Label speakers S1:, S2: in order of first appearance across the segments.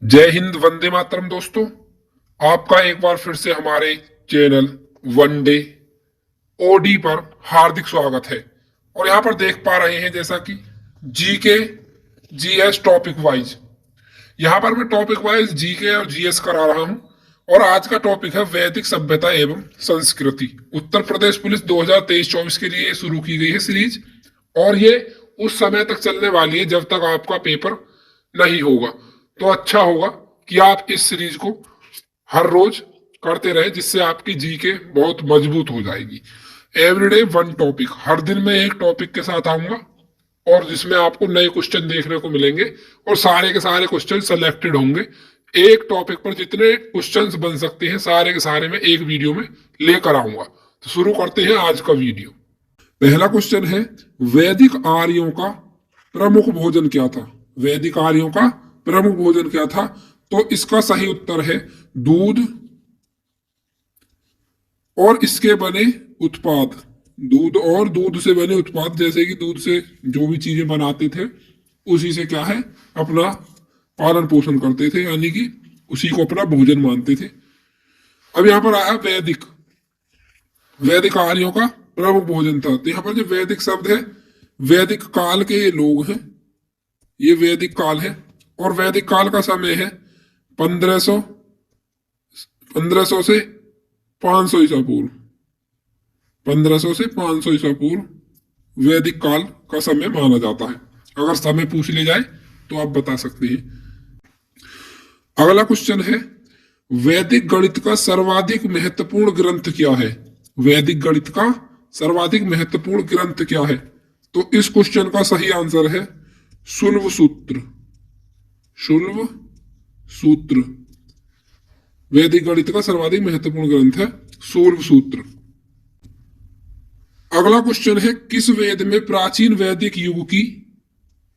S1: जय हिंद, वंदे मातरम। दोस्तों, आपका एक बार फिर से हमारे चैनल वनडे ओडी पर हार्दिक स्वागत है। और यहां पर देख पा रहे हैं जैसा कि जीके जीएस टॉपिक वाइज, यहां पर मैं टॉपिक वाइज जीके और जीएस करा रहा हूं। और आज का टॉपिक है वैदिक सभ्यता एवं संस्कृति। उत्तर प्रदेश पुलिस 2023-24 के लिए शुरू की गई है सीरीज, और ये उस समय तक चलने वाली है जब तक आपका पेपर नहीं होगा। तो अच्छा होगा कि आप इस सीरीज को हर रोज करते रहे, जिससे आपकी जीके बहुत मजबूत हो जाएगी। एवरीडे वन टॉपिक, हर दिन मैं एक टॉपिक के साथ आऊंगा और जिसमें आपको नए क्वेश्चन देखने को मिलेंगे और सारे के सारे क्वेश्चन सेलेक्टेड होंगे। एक टॉपिक पर जितने क्वेश्चंस बन सकते हैं सारे के सारे मैं एक वीडियो में लेकर आऊंगा। तो शुरू करते हैं आज का वीडियो। पहला क्वेश्चन है, वैदिक आर्यों का प्रमुख भोजन क्या था? वैदिक आर्यों का प्रमुख भोजन क्या था? तो इसका सही उत्तर है दूध और इसके बने उत्पाद। दूध और दूध से बने उत्पाद, जैसे कि दूध से जो भी चीजें बनाते थे उसी से क्या है अपना पालन पोषण करते थे, यानी कि उसी को अपना भोजन मानते थे। अब यहां पर आया वैदिक, वैदिक आर्यों का प्रमुख भोजन था। तो यहां पर जो वैदिक शब्द है, वैदिक काल के ये लोग हैं, ये वैदिक काल है। और वैदिक काल का समय है 1500 से 500 ईसा पूर्व। 1500 से 500 ईसा पूर्व वैदिक काल का समय माना जाता है। अगर समय पूछ ले जाए तो आप बता सकते हैं। अगला क्वेश्चन है, वैदिक गणित का सर्वाधिक महत्वपूर्ण ग्रंथ क्या है? वैदिक गणित का सर्वाधिक महत्वपूर्ण ग्रंथ क्या है? तो इस क्वेश्चन का सही आंसर है शुल्ब सूत्र। शुल्ब सूत्र वैदिक गणित का सर्वाधिक महत्वपूर्ण ग्रंथ है शुल्ब सूत्र। अगला क्वेश्चन है, किस वेद में प्राचीन वैदिक युग की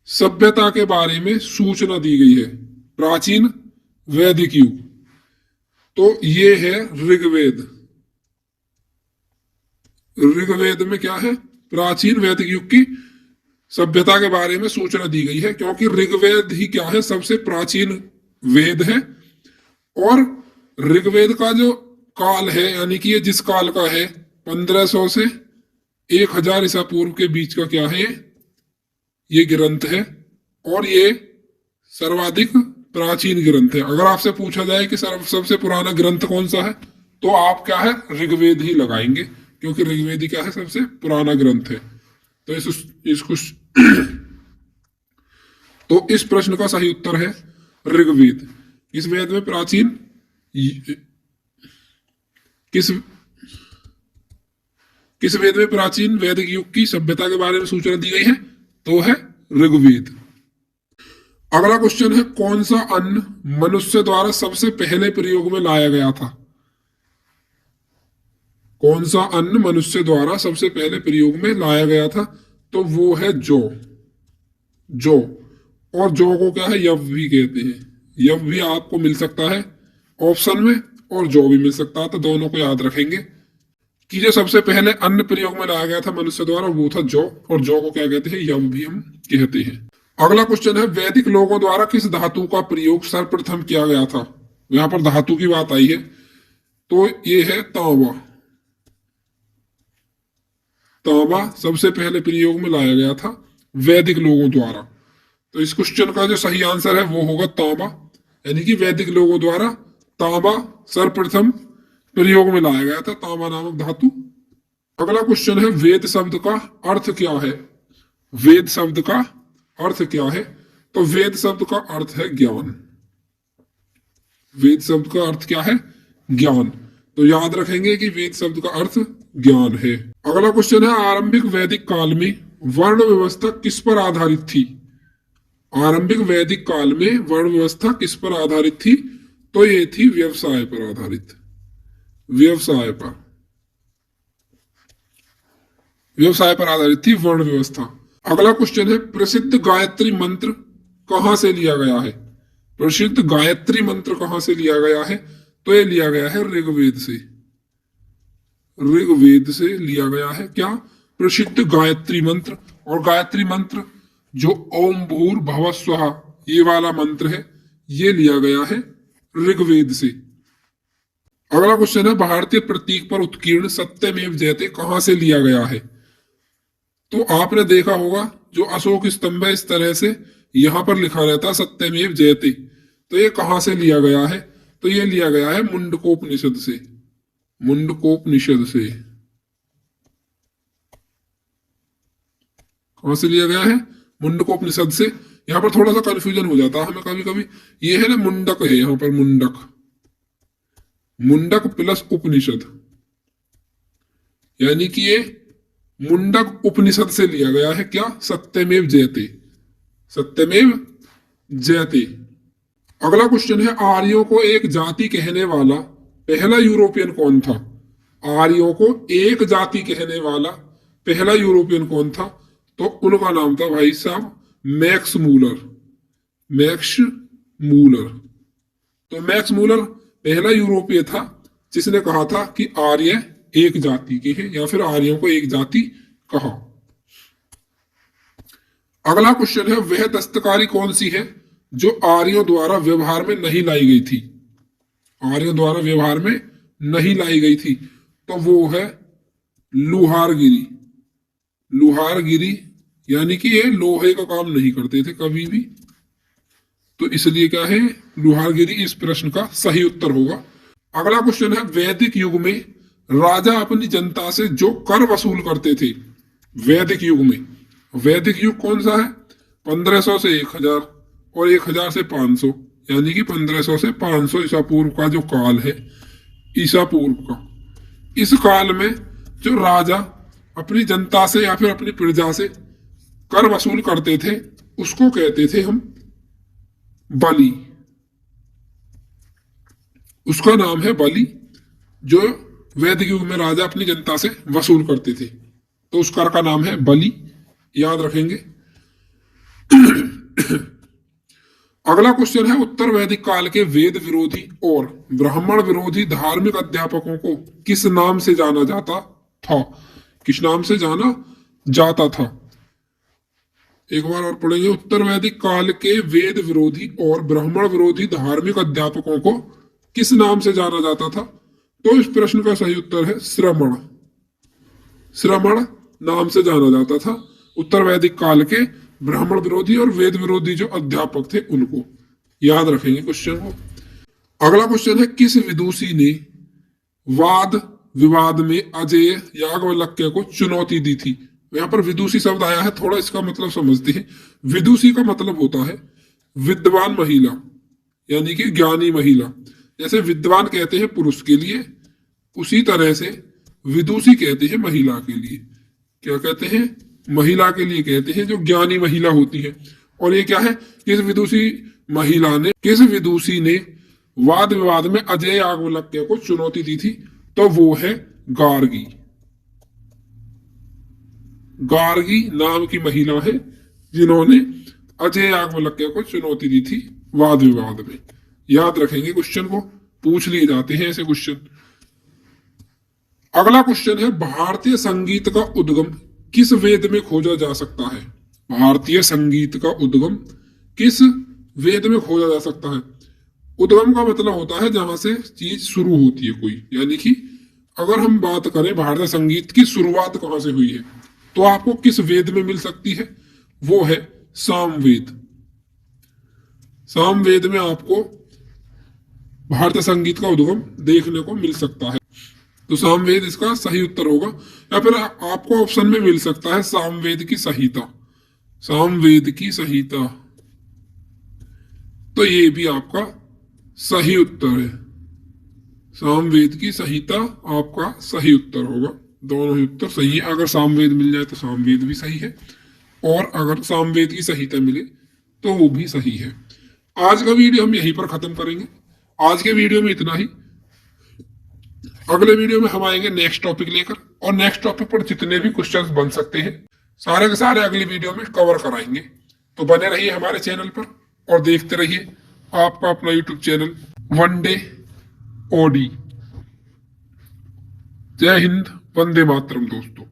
S1: सभ्यता के बारे में सूचना दी गई है? प्राचीन वैदिक युग, तो ये है ऋग्वेद। ऋग्वेद में क्या है? प्राचीन वैदिक युग की सभ्यता के बारे में सूचना दी गई है, क्योंकि ऋग्वेद ही क्या है सबसे प्राचीन वेद है। और ऋग्वेद का जो काल है, यानी कि ये जिस काल का है 1500 से 1000 ईसा पूर्व के बीच का क्या है ये ग्रंथ है। और ये सर्वाधिक प्राचीन ग्रंथ है। अगर आपसे पूछा जाए कि सबसे पुराना ग्रंथ कौन सा है, तो आप क्या है ऋग्वेद ही लगाएंगे, क्योंकि ऋग्वेद ही क्या है सबसे पुराना ग्रंथ है। तो तो इस प्रश्न का सही उत्तर है ऋग्वेद। इस वेद में प्राचीन किस वेद में प्राचीन वैदिक युग की सभ्यता के बारे में सूचना दी गई है? तो है ऋग्वेद। अगला क्वेश्चन है, कौन सा अन्न मनुष्य द्वारा सबसे पहले प्रयोग में लाया गया था? कौन सा अन्न मनुष्य द्वारा सबसे पहले प्रयोग में लाया गया था? तो वो है जौ। जौ, और जौ को क्या है यव भी कहते हैं। यव भी आपको मिल सकता है ऑप्शन में और जौ भी मिल सकता है, तो दोनों को याद रखेंगे कि जो सबसे पहले अन्न प्रयोग में लाया गया था मनुष्य द्वारा वो था जौ, और जौ को क्या कहते हैं यव भी हम कहते हैं। अगला क्वेश्चन है, वैदिक लोगों द्वारा किस धातु का प्रयोग सर्वप्रथम किया गया था? यहां पर धातु की बात आई है, तो ये है तांबा। तांबा सबसे पहले प्रयोग में लाया गया था वैदिक लोगों द्वारा। तो इस क्वेश्चन का जो सही आंसर है वो होगा तांबा, यानी कि वैदिक लोगों द्वारा तांबा सर्वप्रथम प्रयोग में लाया गया था, तांबा नामक धातु। अगला क्वेश्चन है, वेद शब्द का अर्थ क्या है? वेद शब्द का अर्थ क्या है? तो वेद शब्द का अर्थ है ज्ञान। वेद शब्द का अर्थ क्या है? ज्ञान। तो याद रखेंगे कि वेद शब्द का अर्थ ज्ञान है। अगला क्वेश्चन है, आरंभिक वैदिक काल में वर्ण व्यवस्था किस पर आधारित थी? आरंभिक वैदिक काल में वर्ण व्यवस्था किस पर आधारित थी? तो ये थी व्यवसाय पर आधारित। व्यवसाय पर आधारित थी वर्ण व्यवस्था। अगला क्वेश्चन है, प्रसिद्ध गायत्री मंत्र कहां से लिया गया है? प्रसिद्ध गायत्री मंत्र कहां से लिया गया है? तो ये लिया गया है ऋग्वेद से। ऋग्वेद से लिया गया है क्या? प्रसिद्ध गायत्री मंत्र। और गायत्री मंत्र जो ओम भूर भुवः स्वः ये वाला मंत्र है, ये लिया गया है ऋग्वेद से। अगला क्वेश्चन है भारतीय प्रतीक पर उत्कीर्ण सत्यमेव जयते कहां से लिया गया है? तो आपने देखा होगा जो अशोक स्तंभ है इस तरह से यहां पर लिखा रहता है सत्यमेव जयते, तो ये कहां से लिया गया है? तो ये लिया गया है मुंडकोपनिषद से। मुंडकोपनिषद से कहां से लिया गया है? मुंडकोपनिषद से। यहाँ पर थोड़ा सा कंफ्यूजन हो जाता है हमें कभी कभी, ये है ना मुंडक है यहाँ पर, मुंडक, मुंडक प्लस उपनिषद, यानी कि ये मुंडक उपनिषद से लिया गया है। क्या? सत्यमेव जयते, सत्यमेव जयते। अगला क्वेश्चन है आर्यों को एक जाति कहने वाला पहला यूरोपियन कौन था? आर्यों को एक जाति कहने वाला पहला यूरोपियन कौन था? तो उनका नाम था भाई साहब मैक्स मूलर। Max Muller. तो मैक्स मूलर पहला यूरोपीय था जिसने कहा था कि आर्य एक जाति के हैं, या फिर आर्यों को एक जाति कहा। अगला क्वेश्चन है वह दस्तकारी कौन सी है जो आर्यों द्वारा व्यवहार में नहीं लाई गई थी? आर्यों द्वारा व्यवहार में नहीं लाई गई थी, तो वो है लुहारगिरी। लुहारगिरी, यानी कि ये लोहे का काम नहीं करते थे कभी भी, तो इसलिए क्या है लुहारगिरी इस प्रश्न का सही उत्तर होगा। अगला क्वेश्चन है वैदिक युग में राजा अपनी जनता से जो कर वसूल करते थे, वैदिक युग में, वैदिक युग कौन सा है? 1500 से 1000 और 1000 से 500, यानी कि 1500 से 500 ईसा पूर्व का जो काल है, ईसा पूर्व का, इस काल में जो राजा अपनी जनता से या फिर अपनी प्रजा से कर वसूल करते थे उसको कहते थे हम बलि। उसका नाम है बलि, जो वैदिक युग में राजा अपनी जनता से वसूल करते थे, तो उस कर का नाम है बलि, याद रखेंगे। अगला क्वेश्चन है उत्तर वैदिक काल के वेद विरोधी और ब्राह्मण विरोधी धार्मिक अध्यापकों को किस नाम से जाना जाता था? किस नाम से जाना जाता था? एक बार और पढ़ेंगे। उत्तर वैदिक काल के वेद विरोधी और ब्राह्मण विरोधी धार्मिक अध्यापकों को किस नाम से जाना जाता था? तो इस प्रश्न का सही उत्तर है श्रमण। श्रमण नाम से जाना जाता था उत्तर वैदिक काल के ब्राह्मण विरोधी और वेद विरोधी जो अध्यापक थे उनको, याद रखेंगे क्वेश्चन को। अगला क्वेश्चन है किस विदुषी ने वाद विवाद में अजेय याज्ञवल्क्य को चुनौती दी थी? यहाँ पर विदुषी शब्द आया है, थोड़ा इसका मतलब समझते हैं। विदुषी का मतलब होता है विद्वान महिला, यानी कि ज्ञानी महिला। जैसे विद्वान कहते हैं पुरुष के लिए, उसी तरह से विदुषी कहते हैं महिला के लिए। क्या कहते हैं? महिला के लिए कहते हैं जो ज्ञानी महिला होती है। और ये क्या है? किस विदुषी ने वाद विवाद में अजेय याज्ञवल्क्य को चुनौती दी थी? तो वो है गार्गी। गार्गी नाम की महिला है जिन्होंने अजेय याज्ञवल्क्य को चुनौती दी थी वाद विवाद में। याद रखेंगे क्वेश्चन को, पूछ लिए जाते हैं ऐसे क्वेश्चन। अगला क्वेश्चन है भारतीय संगीत का उद्गम किस वेद में खोजा जा सकता है? भारतीय संगीत का उद्गम किस वेद में खोजा जा सकता है? उद्गम का मतलब होता है जहां से चीज शुरू होती है कोई, यानी कि अगर हम बात करें भारतीय संगीत की शुरुआत कहां से हुई है तो आपको किस वेद में मिल सकती है? वो है सामवेद। सामवेद में आपको भारतीय संगीत का उद्गम देखने को मिल सकता है, तो सामवेद इसका सही उत्तर होगा। या फिर आपको ऑप्शन में मिल सकता है सामवेद की संहिता। सामवेद की संहिता, तो ये भी आपका सही उत्तर है। सामवेद की संहिता आपका सही उत्तर होगा। दोनों ही उत्तर सही है। अगर सामवेद मिल जाए तो सामवेद भी सही है, और अगर सामवेद की संहिता मिले तो वो भी सही है। आज का वीडियो हम यहीं पर खत्म करेंगे। आज के वीडियो में इतना ही। अगले वीडियो में हम आएंगे नेक्स्ट टॉपिक लेकर, और नेक्स्ट टॉपिक पर जितने भी क्वेश्चंस बन सकते हैं सारे के सारे अगली वीडियो में कवर कराएंगे। तो बने रहिए हमारे चैनल पर और देखते रहिए आपका अपना यूट्यूब चैनल वनडे ओडी। जय हिंद, वंदे मातरम दोस्तों।